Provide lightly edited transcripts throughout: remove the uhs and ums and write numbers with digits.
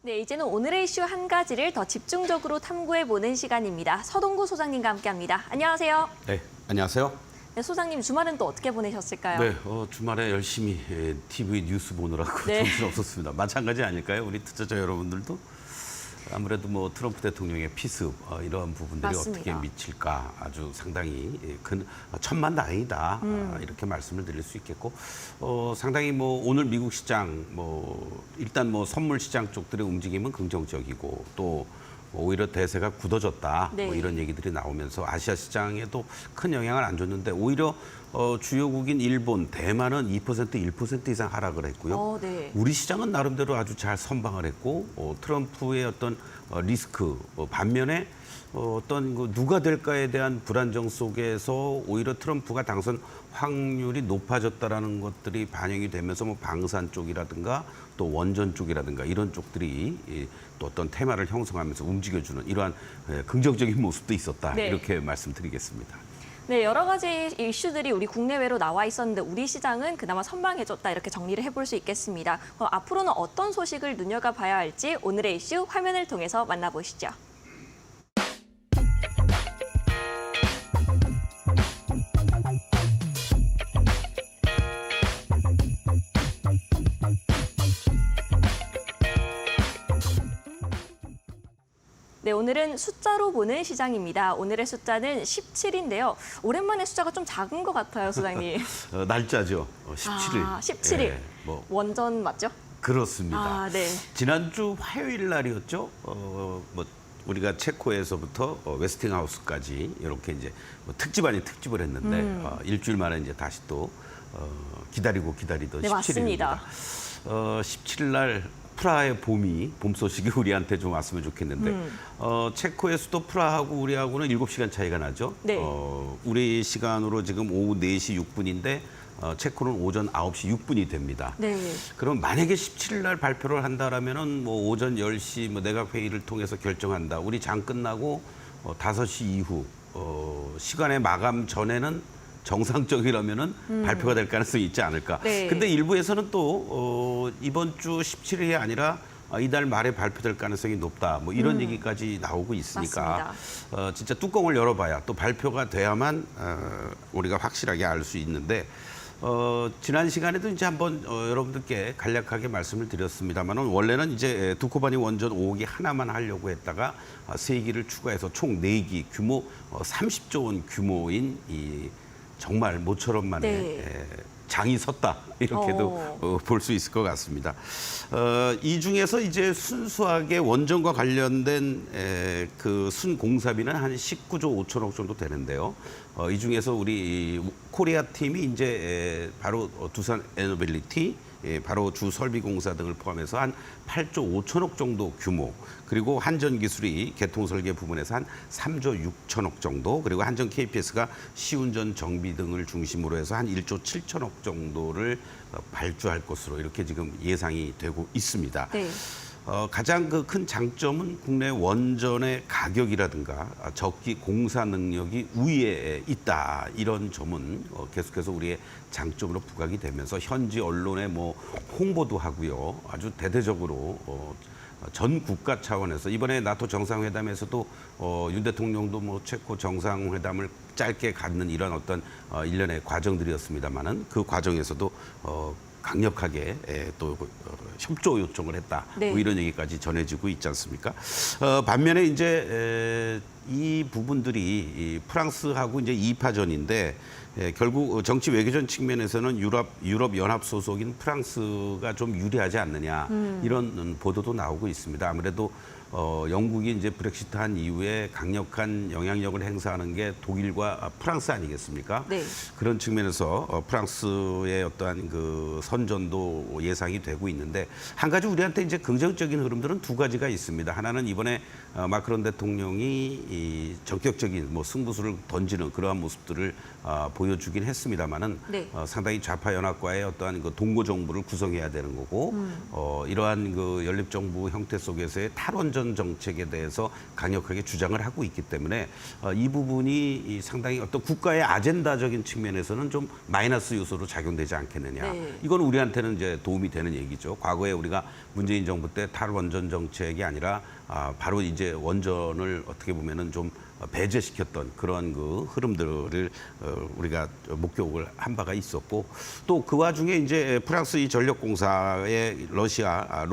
네, 이제는 오늘의 이슈 한 가지를 더 집중적으로 탐구해보는 시간입니다. 서동구 소장님과 함께합니다. 안녕하세요. 네, 안녕하세요. 네, 소장님 주말은 또 어떻게 보내셨을까요? 네, 주말에 열심히 TV 뉴스 보느라고 네. 정신 없었습니다. 마찬가지 아닐까요? 우리 투자자 여러분들도 아무래도 뭐 트럼프 대통령의 피습 이러한 부분들이 맞습니다. 어떻게 미칠까 아주 상당히 큰 천만다행이다 이렇게 말씀을 드릴 수 있겠고 상당히 뭐 오늘 미국 시장 뭐 일단 뭐 선물 시장 쪽들의 움직임은 긍정적이고 또 오히려 대세가 굳어졌다 네. 뭐 이런 얘기들이 나오면서 아시아 시장에도 큰 영향을 안 줬는데 오히려 주요국인 일본, 대만은 2%, 1% 이상 하락을 했고요. 네. 우리 시장은 나름대로 아주 잘 선방을 했고 트럼프의 어떤 리스크 반면에 어떤 누가 될까에 대한 불안정 속에서 오히려 트럼프가 당선 확률이 높아졌다라는 것들이 반영이 되면서 뭐 방산 쪽이라든가 또 원전 쪽이라든가 이런 쪽들이 또 어떤 테마를 형성하면서 움직여주는 이러한 긍정적인 모습도 있었다. 네. 이렇게 말씀드리겠습니다. 네, 여러 가지 이슈들이 우리 국내외로 나와 있었는데 우리 시장은 그나마 선방해줬다 이렇게 정리를 해볼 수 있겠습니다. 그럼 앞으로는 어떤 소식을 눈여겨봐야 할지 오늘의 이슈 화면을 통해서 만나보시죠. 네, 오늘은 숫자로 보는 시장입니다. 오늘의 숫자는 17인데요. 오랜만에 숫자가 좀 작은 것 같아요, 소장님. 날짜죠. 17일. 아, 17일. 예, 뭐 원전 맞죠? 그렇습니다. 아, 네. 지난주 화요일 날이었죠. 뭐 우리가 체코에서부터 웨스팅하우스까지 이렇게 이제 뭐 특집 아닌 특집을 했는데 일주일 만에 이제 다시 또 기다리던 네, 17일입니다. 맞습니다. 17일 날 프라하의 봄 소식이 우리한테 좀 왔으면 좋겠는데 체코의 수도 프라하고 우리하고는 7시간 차이가 나죠. 네. 우리 시간으로 지금 오후 4시 6분인데 체코는 오전 9시 6분이 됩니다. 네. 그럼 만약에 17일 날 발표를 한다라면은 뭐 오전 10시 뭐 내각 회의를 통해서 결정한다. 우리 장 끝나고 5시 이후 시간의 마감 전에는 정상적이라면은 발표가 될 가능성이 있지 않을까. 네. 근데 일부에서는 또 이번 주 17일이 아니라 이달 말에 발표될 가능성이 높다. 뭐 이런 얘기까지 나오고 있으니까 진짜 뚜껑을 열어봐야 또 발표가 돼야만 우리가 확실하게 알 수 있는데 지난 시간에도 이제 한번 여러분들께 간략하게 말씀을 드렸습니다만은 원래는 이제 두코바니 원전 5기 하나만 하려고 했다가 3기를 추가해서 총 4기 규모 30조 원 규모인 이 정말 모처럼 만에 네. 장이 섰다 이렇게도 볼 수 있을 것 같습니다. 이 중에서 이제 순수하게 원전과 관련된 그 순공사비는 한 19조 5천억 정도 되는데요. 이 중에서 우리 코리아 팀이 이제 바로 두산 에너빌리티, 바로 주설비공사 등을 포함해서 한 8조 5천억 정도 규모, 그리고 한전기술이 개통설계 부분에서 한 3조 6천억 정도, 그리고 한전 KPS가 시운전 정비 등을 중심으로 해서 한 1조 7천억 정도를 발주할 것으로 이렇게 지금 예상이 되고 있습니다. 네. 가장 그 큰 장점은 국내 원전의 가격이라든가 적기 공사 능력이 우위에 있다. 이런 점은 계속해서 우리의 장점으로 부각이 되면서 현지 언론에 뭐 홍보도 하고요. 아주 대대적으로 전 국가 차원에서 이번에 나토 정상회담에서도 윤 대통령도 뭐 체코 정상회담을 짧게 갖는 이런 어떤 일련의 과정들이었습니다만은 그 과정에서도 강력하게 또 협조 요청을 했다. 네. 뭐 이런 얘기까지 전해지고 있지 않습니까? 반면에 이제 이 부분들이 이 프랑스하고 이제 2파전인데 결국 정치 외교전 측면에서는 유럽 연합 소속인 프랑스가 좀 유리하지 않느냐 이런 보도도 나오고 있습니다. 아무래도 영국이 이제 브렉시트한 이후에 강력한 영향력을 행사하는 게 독일과 프랑스 아니겠습니까? 네. 그런 측면에서 프랑스의 어떠한 그 선전도 예상이 되고 있는데 한 가지 우리한테 이제 긍정적인 흐름들은 두 가지가 있습니다. 하나는 이번에 마크론 대통령이 이 전격적인 뭐 승부수를 던지는 그러한 모습들을 보여주긴 했습니다만은 네. 상당히 좌파 연합과의 어떠한 그 동고 정부를 구성해야 되는 거고 이러한 그 연립 정부 형태 속에서의 탈원전 정책에 대해서 강력하게 주장을 하고 있기 때문에 이 부분이 상당히 어떤 국가의 아젠다적인 측면에서는 좀 마이너스 요소로 작용되지 않겠느냐. 네. 이건 우리한테는 이제 도움이 되는 얘기죠. 과거에 우리가 문재인 정부 때 탈원전 정책이 아니라 바로 이제 원전을 어떻게 보면은 좀 배제시켰던 그런 그 흐름들을 우리가 목격을 한 바가 있었고 또 그 와중에 이제 프랑스 이 전력공사의 러시아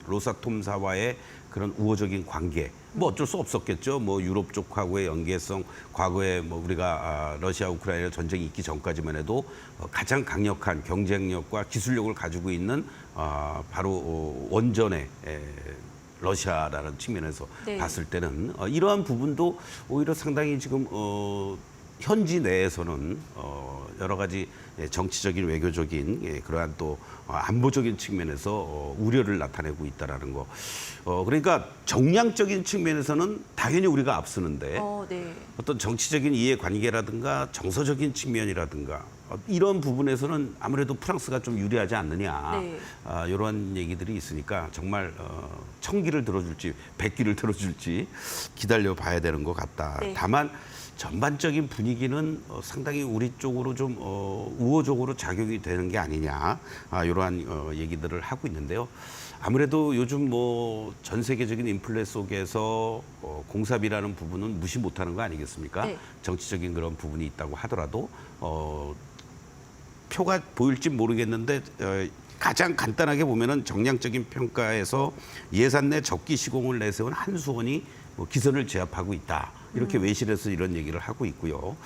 로사톰사와의 그런 우호적인 관계 뭐 어쩔 수 없었겠죠. 뭐 유럽 쪽하고의 연계성 과거에 뭐 우리가 러시아 우크라이나 전쟁이 있기 전까지만 해도 가장 강력한 경쟁력과 기술력을 가지고 있는 바로 원전의 러시아라는 측면에서 네. 봤을 때는 이러한 부분도 오히려 상당히 지금 현지 내에서는 여러 가지 정치적인 외교적인 그러한 또 안보적인 측면에서 우려를 나타내고 있다라는 거. 그러니까 정량적인 측면에서는 당연히 우리가 앞서는데 네. 어떤 정치적인 이해관계라든가 정서적인 측면이라든가 이런 부분에서는 아무래도 프랑스가 좀 유리하지 않느냐. 네. 이런 얘기들이 있으니까 정말 천기를 들어줄지 백기를 들어줄지 기다려 봐야 되는 것 같다. 네. 다만 전반적인 분위기는 상당히 우리 쪽으로 좀 우호적으로 작용이 되는 게 아니냐. 이러한 얘기들을 하고 있는데요. 아무래도 요즘 뭐 전 세계적인 인플레 속에서 공사비라는 부분은 무시 못하는 거 아니겠습니까? 네. 정치적인 그런 부분이 있다고 하더라도 표가 보일지 모르겠는데 가장 간단하게 보면은 정량적인 평가에서 예산 내 적기 시공을 내세운 한수원이 기선을 제압하고 있다. 이렇게 외신에서 이런 얘기를 하고 있고요.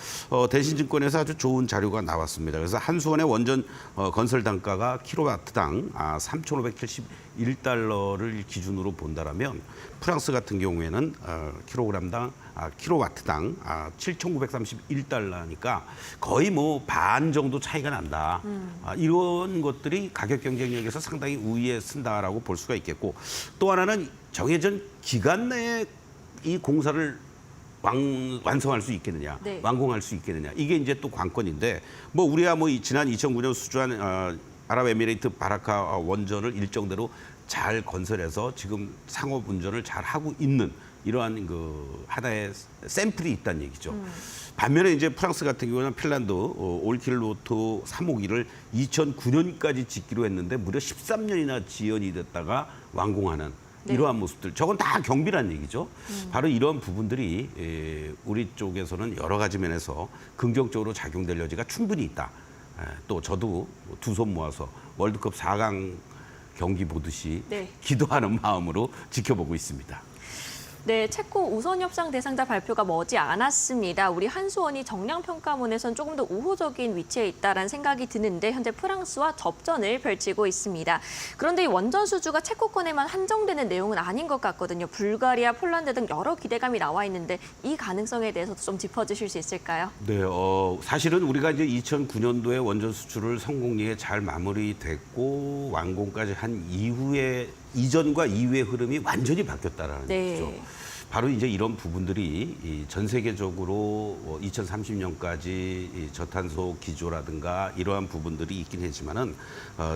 대신증권에서 아주 좋은 자료가 나왔습니다. 그래서 한수원의 원전 건설 단가가 킬로와트당 3,571달러를 기준으로 본다라면 프랑스 같은 경우에는 킬로와트당 7,931달러니까 거의 뭐 반 정도 차이가 난다. 이런 것들이 가격 경쟁력에서 상당히 우위에 쓴다라고 볼 수가 있겠고 또 하나는 정해진 기간 내에 이 공사를 완성할 수 있겠느냐, 네. 완공할 수 있겠느냐. 이게 이제 또 관건인데, 뭐 우리야 뭐 지난 2009년 수주한 아랍에미레이트 바라카 원전을 일정대로 잘 건설해서 지금 상업 운전을 잘 하고 있는 이러한 그 하나의 샘플이 있다는 얘기죠. 반면에 이제 프랑스 같은 경우는 핀란드 올킬로트 3호기를 2009년까지 짓기로 했는데 무려 13년이나 지연이 됐다가 완공하는 네. 이러한 모습들, 저건 다 경비란 얘기죠. 바로 이러한 부분들이 우리 쪽에서는 여러 가지 면에서 긍정적으로 작용될 여지가 충분히 있다. 또 저도 두 손 모아서 월드컵 4강 경기 보듯이 네. 기도하는 마음으로 지켜보고 있습니다. 네, 체코 우선 협상 대상자 발표가 머지 않았습니다. 우리 한수원이 정량평가문에선 조금 더 우호적인 위치에 있다는 생각이 드는데 현재 프랑스와 접전을 펼치고 있습니다. 그런데 이 원전 수주가 체코권에만 한정되는 내용은 아닌 것 같거든요. 불가리아, 폴란드 등 여러 기대감이 나와 있는데 이 가능성에 대해서도 좀 짚어주실 수 있을까요? 네, 사실은 우리가 이제 2009년도에 원전 수출을 성공리에 잘 마무리됐고 완공까지 한 이후에 이전과 이후의 흐름이 완전히 바뀌었다라는 네. 얘기죠. 바로 이제 이런 부분들이 전 세계적으로 2030년까지 저탄소 기조라든가 이러한 부분들이 있긴 했지만은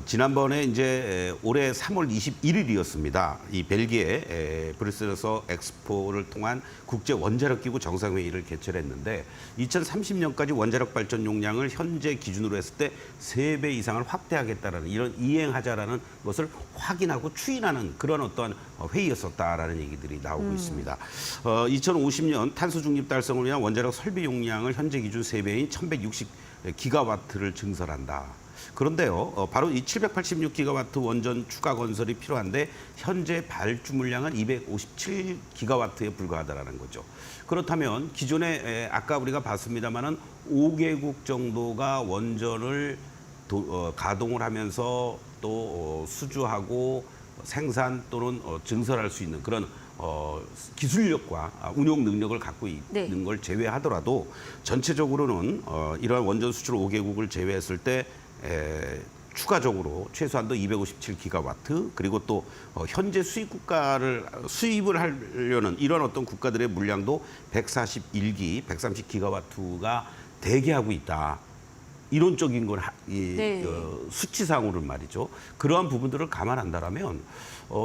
지난번에 이제 올해 3월 21일이었습니다. 이 벨기에 브뤼셀에서 엑스포를 통한 국제 원자력 기구 정상회의를 개최했는데 2030년까지 원자력 발전 용량을 현재 기준으로 했을 때 3배 이상을 확대하겠다라는 이런 이행하자라는 것을 확인하고 추인하는 그런 어떠한 회의였었다라는 얘기들이 나오고 있습니다. 2050년 탄소 중립 달성을 위한 원자력 설비 용량을 현재 기준 3배인 1160기가와트를 증설한다. 그런데요, 바로 이 786기가와트 원전 추가 건설이 필요한데 현재 발주 물량은 257기가와트에 불과하다라는 거죠. 그렇다면 기존에 아까 우리가 봤습니다마는 5개국 정도가 원전을 가동을 하면서 또 수주하고 생산 또는 증설할 수 있는 그런 기술력과 운용 능력을 갖고 있는 네. 걸 제외하더라도 전체적으로는 이러한 원전 수출 5개국을 제외했을 때 추가적으로 최소한도 257기가와트 그리고 또 현재 수입을 하려는 이런 어떤 국가들의 물량도 141기, 130기가와트가 대기하고 있다. 이론적인 걸 네. 수치상으로는 말이죠. 그러한 부분들을 감안한다라면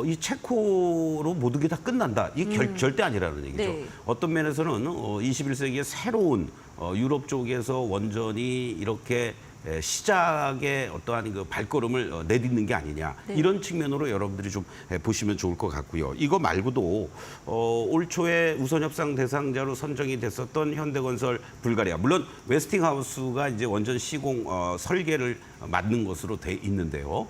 이 체코로 모든 게 다 끝난다. 이게 절대 아니라는 얘기죠. 네. 어떤 면에서는 21세기의 새로운 유럽 쪽에서 원전이 이렇게 시작의 어떠한 그 발걸음을 내딛는 게 아니냐 네. 이런 측면으로 여러분들이 좀 보시면 좋을 것 같고요. 이거 말고도 올 초에 우선협상 대상자로 선정이 됐었던 현대건설 불가리아 물론 웨스팅하우스가 이제 원전 시공 설계를 맡는 것으로 돼 있는데요.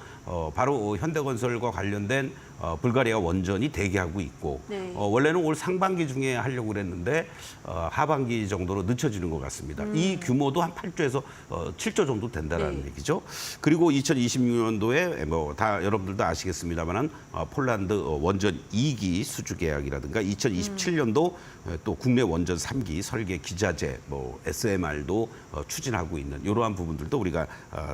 바로 현대건설과 관련된 불가리아 원전이 대기하고 있고 네. 원래는 올 상반기 중에 하려고 그랬는데 하반기 정도로 늦춰지는 것 같습니다. 이 규모도 한 8조에서 7조 정도 된다라는 네. 얘기죠. 그리고 2026년도에 뭐 다 여러분들도 아시겠습니다만은 폴란드 원전 2기 수주 계약이라든가 2027년도 또 국내 원전 3기 설계 기자재 뭐 SMR도 추진하고 있는 이러한 부분들도 우리가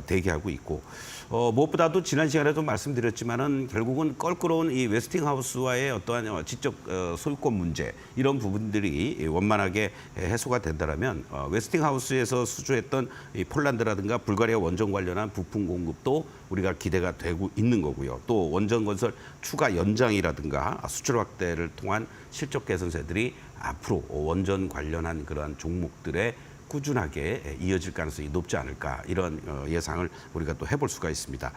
대기하고 있고 무엇보다도 지난 시간에도 말씀드렸지만은 결국은 껄끄러운 이 웨스팅하우스와의 어떠한 지적 소유권 문제 이런 부분들이 원만하게 해소가 된다라면 웨스팅하우스에서 수주했던 이 폴란드라든가 불가리아 원전 관련한 부품 공급도 우리가 기대가 되고 있는 거고요. 또 원전 건설 추가 연장이라든가 수출 확대를 통한 실적 개선세들이 앞으로 원전 관련한 그러한 종목들의 꾸준하게 이어질 가능성이 높지 않을까 이런 예상을 우리가 또 해볼 수가 있습니다.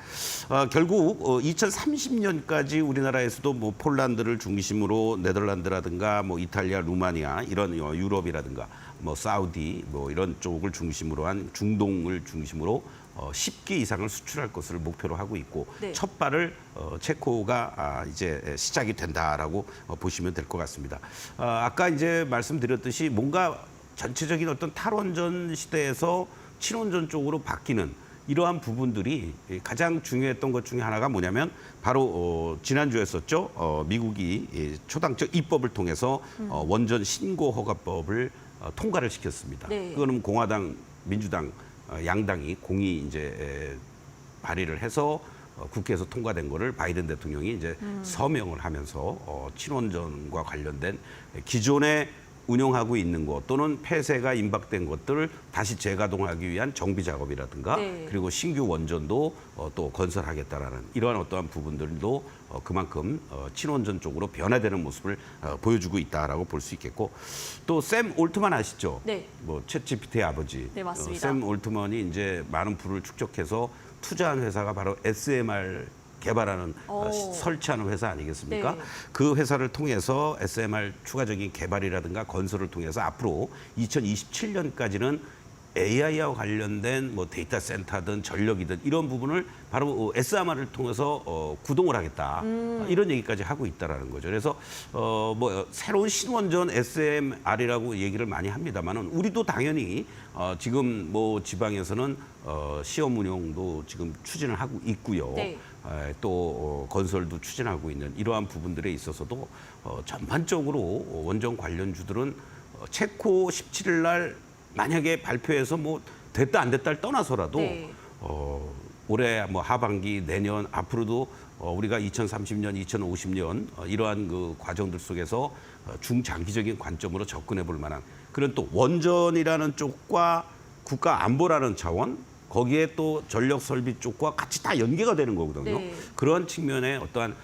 결국 2030년까지 우리나라에서도 뭐 폴란드를 중심으로 네덜란드라든가 뭐 이탈리아, 루마니아 이런 유럽이라든가 뭐 사우디 뭐 이런 쪽을 중심으로 한 중동을 중심으로 10기 이상을 수출할 것을 목표로 하고 있고 네. 첫 발을 체코가 이제 시작이 된다라고 보시면 될 것 같습니다. 아까 이제 말씀드렸듯이 뭔가 전체적인 어떤 탈원전 시대에서 친원전 쪽으로 바뀌는 이러한 부분들이 가장 중요했던 것 중에 하나가 뭐냐면 바로 지난주에 했었죠. 미국이 초당적 입법을 통해서 원전 신고 허가법을 통과를 시켰습니다. 네. 그거는 공화당, 민주당 양당이 공히 이제 발의를 해서 국회에서 통과된 거를 바이든 대통령이 이제 서명을 하면서 친원전과 관련된 기존의 운영하고 있는 것 또는 폐쇄가 임박된 것들을 다시 재가동하기 위한 정비 작업이라든가 네. 그리고 신규 원전도 또 건설하겠다라는 이러한 어떠한 부분들도 그만큼 친원전 쪽으로 변화되는 모습을 보여주고 있다라고 볼 수 있겠고 또 샘 올트만 아시죠? 네. 뭐 챗GPT의 아버지. 네, 맞습니다. 샘 올트만이 이제 많은 부를 축적해서 투자한 회사가 바로 SMR 개발하는 설치하는 회사 아니겠습니까? 네. 그 회사를 통해서 SMR 추가적인 개발이라든가 건설을 통해서 앞으로 2027년까지는 AI와 관련된 뭐 데이터 센터든 전력이든 이런 부분을 바로 SMR을 통해서 구동을 하겠다. 이런 얘기까지 하고 있다라는 거죠. 그래서 뭐 새로운 신원전 SMR이라고 얘기를 많이 합니다만은 우리도 당연히 지금 뭐 지방에서는 시험 운영도 지금 추진을 하고 있고요. 네. 또 건설도 추진하고 있는 이러한 부분들에 있어서도 전반적으로 원전 관련주들은 체코 17일 날 만약에 발표해서 뭐 됐다 안 됐다를 떠나서라도 네. 올해 뭐 하반기 내년 앞으로도 우리가 2030년, 2050년 이러한 그 과정들 속에서 중장기적인 관점으로 접근해 볼 만한 그런 또 원전이라는 쪽과 국가 안보라는 차원 거기에 또 전력 설비 쪽과 같이 다 연계가 되는 거거든요. 네. 그런 측면의 어떠한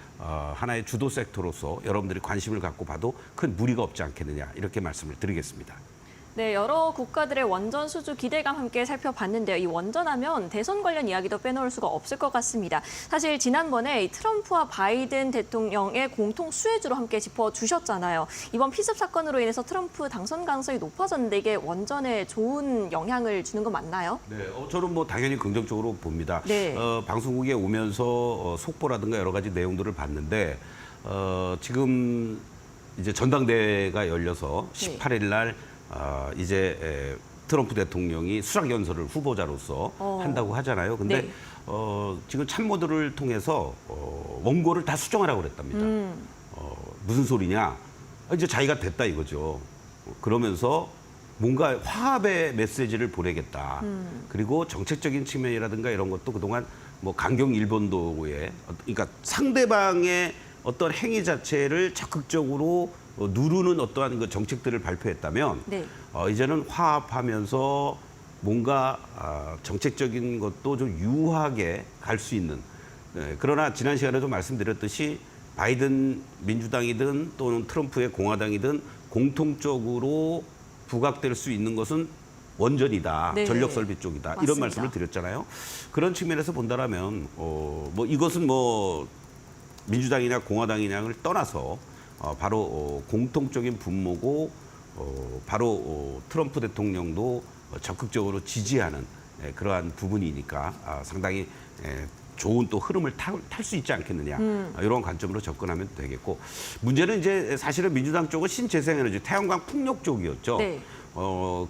하나의 주도 섹터로서 여러분들이 관심을 갖고 봐도 큰 무리가 없지 않겠느냐 이렇게 말씀을 드리겠습니다. 네, 여러 국가들의 원전 수주 기대감 함께 살펴봤는데요. 이 원전하면 대선 관련 이야기도 빼놓을 수가 없을 것 같습니다. 사실 지난번에 이 트럼프와 바이든 대통령의 공통 수혜주로 함께 짚어주셨잖아요. 이번 피습 사건으로 인해서 트럼프 당선 가능성이 높아졌는데 이게 원전에 좋은 영향을 주는 건 맞나요? 네, 저는 뭐 당연히 긍정적으로 봅니다. 네. 방송국에 오면서 속보라든가 여러 가지 내용들을 봤는데 지금 이제 전당대회가 열려서 네. 18일 날 이제 트럼프 대통령이 수락연설을 후보자로서 한다고 하잖아요. 근데 네. 지금 참모들을 통해서 원고를 다 수정하라고 그랬답니다. 무슨 소리냐? 이제 자기가 됐다 이거죠. 그러면서 뭔가 화합의 메시지를 보내겠다. 그리고 정책적인 측면이라든가 이런 것도 그동안 뭐 강경 일본도의 그러니까 상대방의 어떤 행위 자체를 적극적으로 누르는 어떠한 그 정책들을 발표했다면 네. 이제는 화합하면서 뭔가 정책적인 것도 좀 유하게 갈 수 있는 그러나 지난 시간에도 말씀드렸듯이 바이든 민주당이든 또는 트럼프의 공화당이든 공통적으로 부각될 수 있는 것은 원전이다, 네. 전력 설비 쪽이다 맞습니다. 이런 말씀을 드렸잖아요. 그런 측면에서 본다라면 뭐 이것은 뭐 민주당이냐 공화당이냐를 떠나서 바로 공통적인 분모고 바로 트럼프 대통령도 적극적으로 지지하는 그러한 부분이니까 상당히 좋은 또 흐름을 탈 수 있지 않겠느냐 이런 관점으로 접근하면 되겠고 문제는 이제 사실은 민주당 쪽은 신재생에너지 태양광 풍력 쪽이었죠. 네.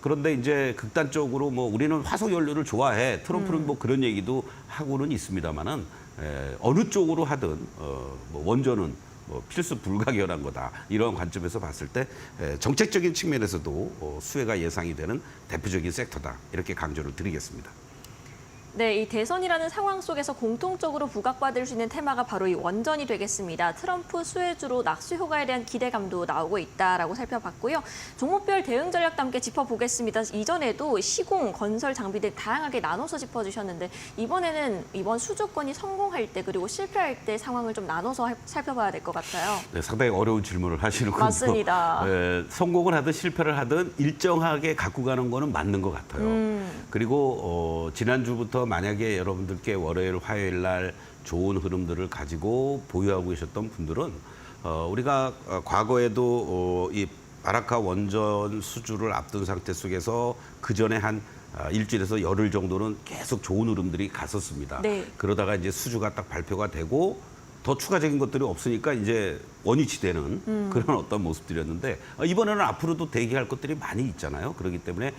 그런데 이제 극단적으로 뭐 우리는 화석 연료를 좋아해 트럼프는 뭐 그런 얘기도 하고는 있습니다만은 어느 쪽으로 하든 뭐 원전은 뭐 필수 불가결한 거다 이런 관점에서 봤을 때 정책적인 측면에서도 수혜가 예상이 되는 대표적인 섹터다 이렇게 강조를 드리겠습니다. 네, 이 대선이라는 상황 속에서 공통적으로 부각받을 수 있는 테마가 바로 이 원전이 되겠습니다. 트럼프 수혜주로 낙수 효과에 대한 기대감도 나오고 있다라고 살펴봤고요. 종목별 대응 전략도 함께 짚어보겠습니다. 이전에도 시공, 건설 장비 등 다양하게 나눠서 짚어주셨는데 이번에는 이번 수주권이 성공할 때 그리고 실패할 때 상황을 좀 나눠서 살펴봐야 될 것 같아요. 네, 상당히 어려운 질문을 하시는군요. 맞습니다. 성공을 하든 실패를 하든 일정하게 갖고 가는 거는 맞는 것 같아요. 그리고 지난주부터 만약에 여러분들께 월요일, 화요일 날 좋은 흐름들을 가지고 보유하고 계셨던 분들은 우리가 과거에도 이 바라카 원전 수주를 앞둔 상태 속에서 그 전에 한 일주일에서 열흘 정도는 계속 좋은 흐름들이 갔었습니다. 네. 그러다가 이제 수주가 딱 발표가 되고 더 추가적인 것들이 없으니까 이제 원위치 되는 그런 어떤 모습들이었는데 이번에는 앞으로도 대기할 것들이 많이 있잖아요. 그렇기 때문에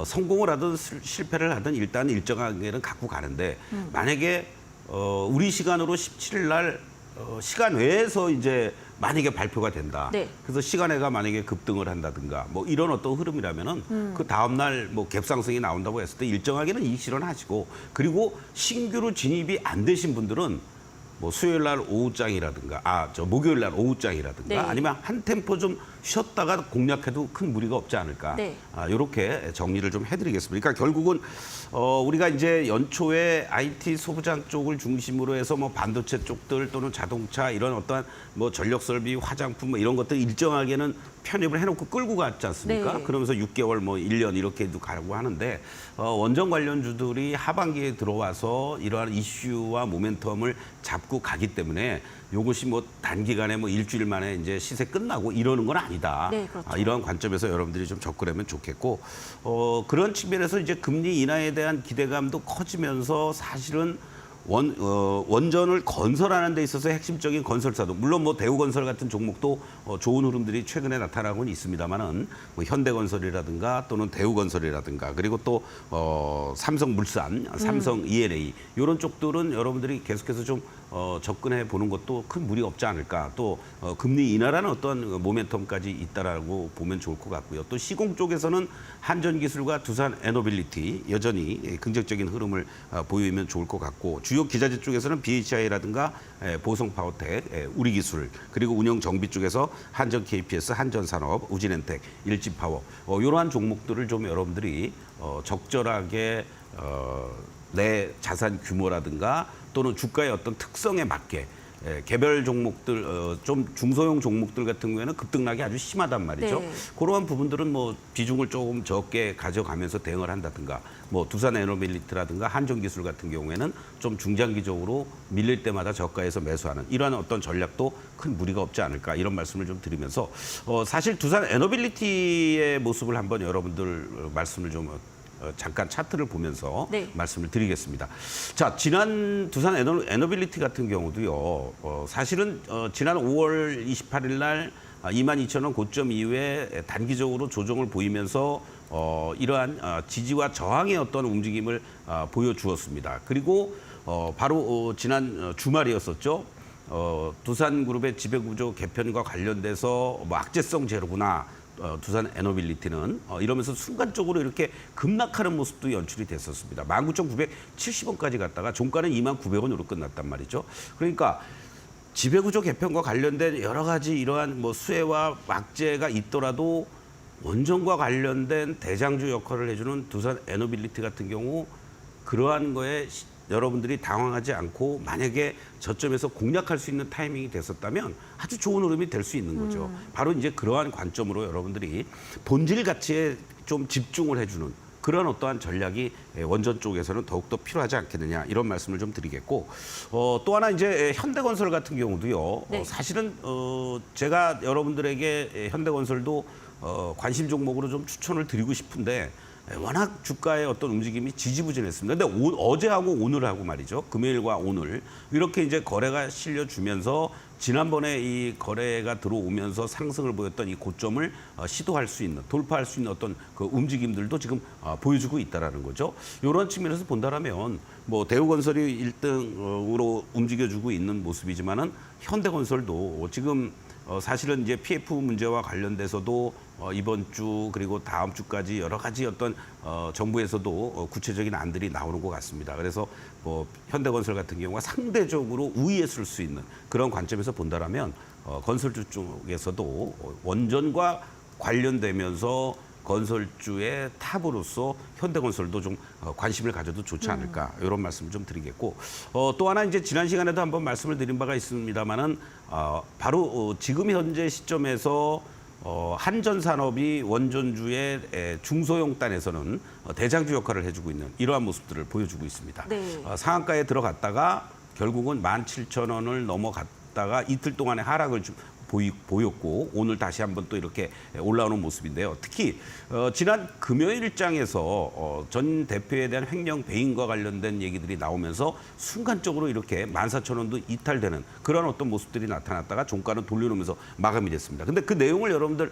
성공을 하든 실패를 하든 일단 일정하게는 갖고 가는데 만약에 우리 시간으로 17일 날 시간 외에서 이제 만약에 발표가 된다. 네. 그래서 시간외가 만약에 급등을 한다든가 뭐 이런 어떤 흐름이라면은 그 다음 날 뭐 갭상승이 나온다고 했을 때 일정하게는 이익 실현하시고 그리고 신규로 진입이 안 되신 분들은 뭐 수요일 날 오후장이라든가 목요일 날 오후장이라든가 네. 아니면 한 템포 좀 쉬었다가 공략해도 큰 무리가 없지 않을까. 네. 이렇게 정리를 좀 해드리겠습니다. 그러니까 결국은 우리가 이제 연초에 IT 소부장 쪽을 중심으로 해서 뭐 반도체 쪽들 또는 자동차 이런 어떠한 뭐 전력 설비, 화장품 뭐 이런 것들 일정하게는 편입을 해놓고 끌고 갔지 않습니까? 네. 그러면서 6개월 뭐 1년 이렇게도 가고 하는데 원전 관련주들이 하반기에 들어와서 이러한 이슈와 모멘텀을 잡고 가기 때문에 이것이 뭐 단기간에 뭐 일주일 만에 이제 시세 끝나고 이러는 건 아니다. 네, 그렇죠. 이러한 관점에서 여러분들이 좀 접근하면 좋겠고 그런 측면에서 이제 금리 인하에 대한 기대감도 커지면서 사실은 원전을 건설하는 데 있어서 핵심적인 건설사도 물론 뭐 대우건설 같은 종목도 좋은 흐름들이 최근에 나타나고는 있습니다만은 뭐 현대건설이라든가 또는 대우건설이라든가 그리고 또 삼성물산, 삼성 E&A 이런 쪽들은 여러분들이 계속해서 좀 접근해 보는 것도 큰 무리 없지 않을까. 또 금리 인하라는 어떤 모멘텀까지 있다라고 보면 좋을 것 같고요. 또 시공 쪽에서는 한전기술과 두산 에너빌리티 여전히 긍정적인 흐름을 보이면 좋을 것 같고 주요 기자재 쪽에서는 BHI라든가 보성파워텍, 우리기술 그리고 운영정비 쪽에서 한전 KPS, 한전산업, 우진엔텍, 일진파워 이러한 종목들을 좀 여러분들이 적절하게 내 자산 규모라든가 또는 주가의 어떤 특성에 맞게 개별 종목들 좀 중소형 종목들 같은 경우에는 급등락이 아주 심하단 말이죠. 네. 그러한 부분들은 뭐 비중을 조금 적게 가져가면서 대응을 한다든가 뭐 두산 에너빌리티라든가 한전기술 같은 경우에는 좀 중장기적으로 밀릴 때마다 저가에서 매수하는 이러한 어떤 전략도 큰 무리가 없지 않을까 이런 말씀을 좀 드리면서 사실 두산 에너빌리티의 모습을 한번 여러분들 말씀을 좀 잠깐 차트를 보면서 네. 말씀을 드리겠습니다. 자, 지난 두산 에너빌리티 같은 경우도요. 사실은 지난 5월 28일 날 22,000원 고점 이후에 단기적으로 조정을 보이면서 이러한 지지와 저항의 어떤 움직임을 보여주었습니다. 그리고 바로 지난 주말이었었죠. 두산그룹의 지배구조 개편과 관련돼서 뭐 악재성 재료구나. 두산 에너빌리티는 이러면서 순간적으로 이렇게 급락하는 모습도 연출이 됐었습니다. 19,970원까지 갔다가 종가는 22,900원으로 끝났단 말이죠. 그러니까 지배구조 개편과 관련된 여러 가지 이러한 뭐 수혜와 막재가 있더라도 원전과 관련된 대장주 역할을 해주는 두산 에너빌리티 같은 경우 그러한 거에 여러분들이 당황하지 않고 만약에 저점에서 공략할 수 있는 타이밍이 됐었다면 아주 좋은 흐름이 될 수 있는 거죠. 바로 이제 그러한 관점으로 여러분들이 본질 가치에 좀 집중을 해주는 그런 어떠한 전략이 원전 쪽에서는 더욱더 필요하지 않겠느냐 이런 말씀을 좀 드리겠고 또 하나 이제 현대건설 같은 경우도요. 네. 사실은 제가 여러분들에게 현대건설도 관심 종목으로 좀 추천을 드리고 싶은데 워낙 주가의 어떤 움직임이 지지부진했습니다. 근데 어제하고 오늘하고 말이죠. 금요일과 오늘 이렇게 이제 거래가 실려주면서 지난번에 이 거래가 들어오면서 상승을 보였던 이 고점을 시도할 수 있는 돌파할 수 있는 어떤 그 움직임들도 지금 보여주고 있다라는 거죠. 이런 측면에서 본다라면 뭐 대우건설이 1등으로 움직여주고 있는 모습이지만은 현대건설도 지금 사실은 이제 PF 문제와 관련돼서도 이번 주 그리고 다음 주까지 여러 가지 어떤 정부에서도 구체적인 안들이 나오는 것 같습니다. 그래서 뭐 현대건설 같은 경우가 상대적으로 우위에 설 수 있는 그런 관점에서 본다라면 건설주 쪽에서도 원전과 관련되면서 건설주의 탑으로서 현대건설도 좀 관심을 가져도 좋지 않을까 이런 말씀을 좀 드리겠고 또 하나 이제 지난 시간에도 한번 말씀을 드린 바가 있습니다만은 바로 지금 현재 시점에서 한전산업이 원전주의 중소형 단에서는 대장주 역할을 해주고 있는 이러한 모습들을 보여주고 있습니다. 네. 상한가에 들어갔다가 결국은 17,000원을 넘어갔다가 이틀 동안의 하락을 좀 보였고 오늘 다시 한번 또 이렇게 올라오는 모습인데요. 특히 지난 금요일장에서 전 대표에 대한 횡령 배임과 관련된 얘기들이 나오면서 순간적으로 이렇게 14,000원도 이탈되는 그런 어떤 모습들이 나타났다가 종가는 돌려놓으면서 마감이 됐습니다. 근데 그 내용을 여러분들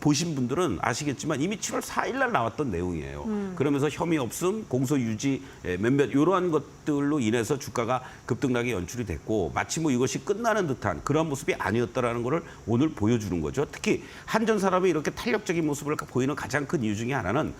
보신 분들은 아시겠지만 이미 7월 4일 날 나왔던 내용이에요. 그러면서 혐의 없음, 공소 유지 몇몇 이러한 것들로 인해서 주가가 급등락이 연출이 됐고 마치 뭐 이것이 끝나는 듯한 그런 모습이 아니었다라는 거를 오늘 보여주는 거죠. 특히 한전산업이 이렇게 탄력적인 모습을 보이는 가장 큰 이유 중에 하나는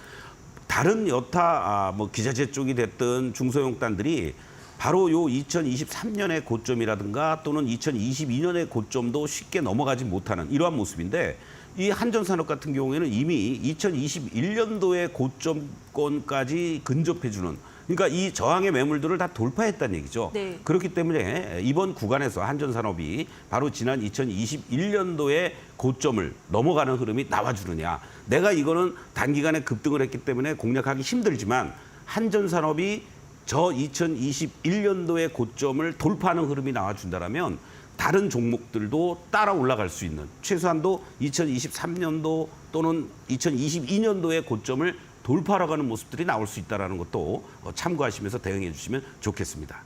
다른 여타 뭐 기자재 쪽이 됐든 중소형단들이 바로 요 2023년의 고점이라든가 또는 2022년의 고점도 쉽게 넘어가지 못하는 이러한 모습인데 이 한전산업 같은 경우에는 이미 2021년도의 고점권까지 근접해주는 그러니까 이 저항의 매물들을 다 돌파했다는 얘기죠. 네. 그렇기 때문에 이번 구간에서 한전산업이 바로 지난 2021년도의 고점을 넘어가는 흐름이 나와주느냐. 내가 이거는 단기간에 급등을 했기 때문에 공략하기 힘들지만 한전산업이 저 2021년도의 고점을 돌파하는 흐름이 나와준다면 다른 종목들도 따라 올라갈 수 있는 최소한도 2023년도 또는 2022년도의 고점을 돌파하러 가는 모습들이 나올 수 있다는 것도 참고하시면서 대응해 주시면 좋겠습니다.